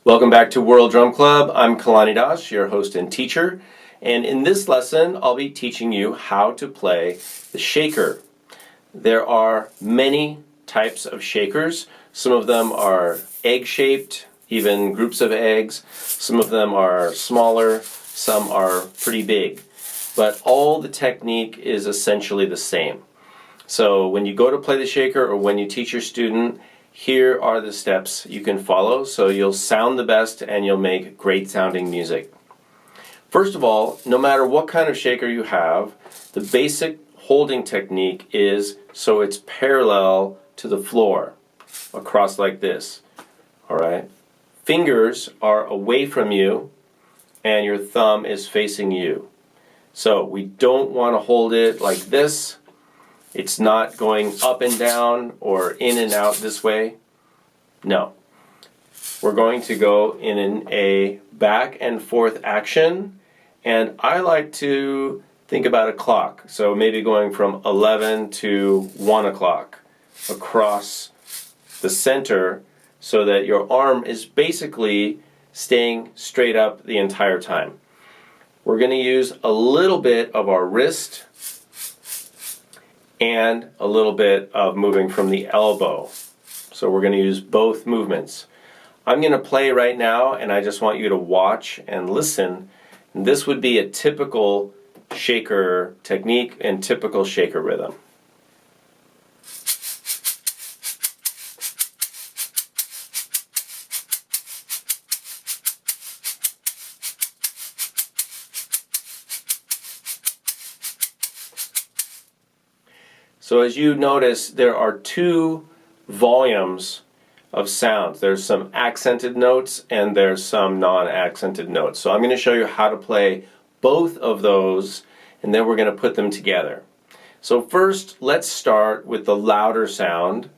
Welcome back to World Drum Club. I'm Kalani, your host and teacher, and in this lesson I'll be teaching you how to play the shaker. There are many types of shakers. Some of them are egg-shaped, even groups of eggs. Some of them are smaller, some are pretty big. But all the technique is essentially the same. So when you go to play the shaker or when you teach your student, here are the steps you can follow so you'll sound the best and you'll make great sounding music. First of all, no matter what kind of shaker you have, the basic holding technique is so it's parallel to the floor, across like this. Alright? Fingers are away from you and your thumb is facing you. So we don't want to hold it like this. It's not going up and down or in and out this way. No. We're going to go in a back and forth action, and I like to think about a clock. So maybe going from 11 to 1 o'clock across the center so that your arm is basically staying straight up the entire time. We're going to use a little bit of our wrist and a little bit of moving from the elbow. So we're going to use both movements. I'm going to play right now and I just want you to watch and listen. And this would be a typical shaker technique and typical shaker rhythm. So as you notice, there are two volumes of sounds. There's some accented notes and there's some non-accented notes. So I'm going to show you how to play both of those and then we're going to put them together. So first, let's start with the louder sound.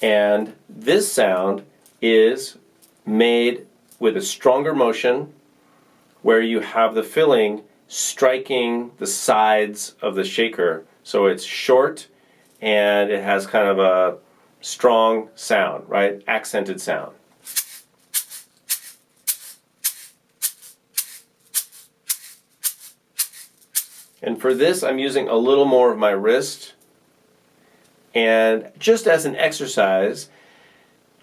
And this sound is made with a stronger motion where you have the filling striking the sides of the shaker. So it's short and it has kind of a strong sound, right? Accented sound. And for this, I'm using a little more of my wrist. And just as an exercise,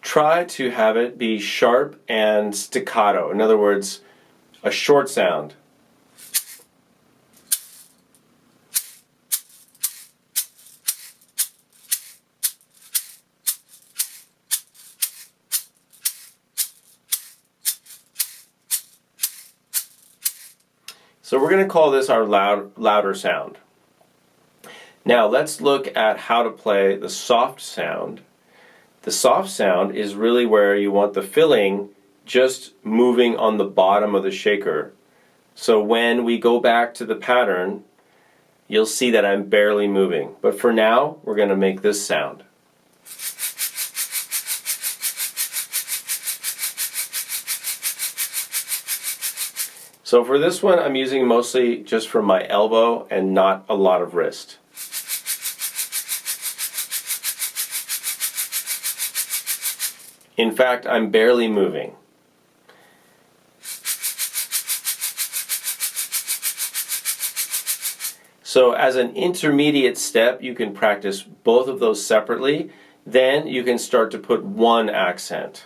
try to have it be sharp and staccato. In other words, a short sound. So we're going to call this our louder sound. Now let's look at how to play the soft sound. The soft sound is really where you want the filling just moving on the bottom of the shaker. So when we go back to the pattern, you'll see that I'm barely moving. But for now, we're going to make this sound. So for this one, I'm using mostly just from my elbow and not a lot of wrist. In fact, I'm barely moving. So as an intermediate step, you can practice both of those separately. Then you can start to put one accent.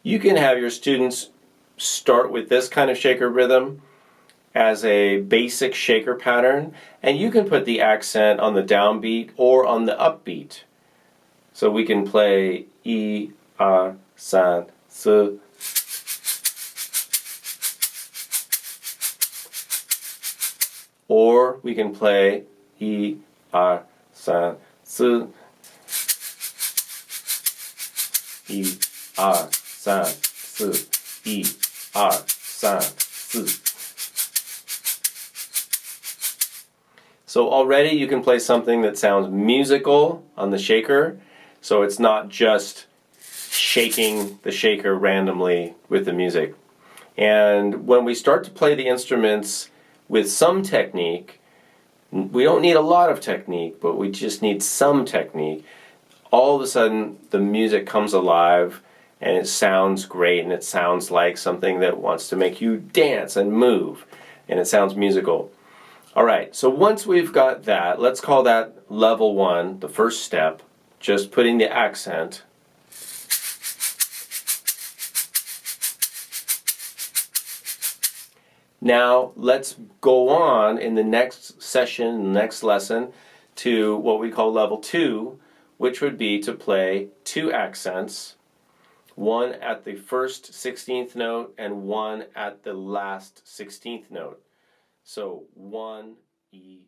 You can have your students start with this kind of shaker rhythm as a basic shaker pattern, and you can put the accent on the downbeat or on the upbeat. So we can play E, R, San, Su. Or we can play E, R, San, Su. E, R, San, Su, E, R, San, Su. So already you can play something that sounds musical on the shaker, so it's not just shaking the shaker randomly with the music. And when we start to play the instruments with some technique, we don't need a lot of technique, but we just need some technique. All of a sudden, the music comes alive, and it sounds great, and it sounds like something that wants to make you dance and move, and it sounds musical. All right, so once we've got that, let's call that level 1, the first step, just putting the accent. Now, let's go on in the next session, the next lesson, to what we call level 2, which would be to play 2 accents, one at the first 16th note and one at the last 16th note. So 1, E,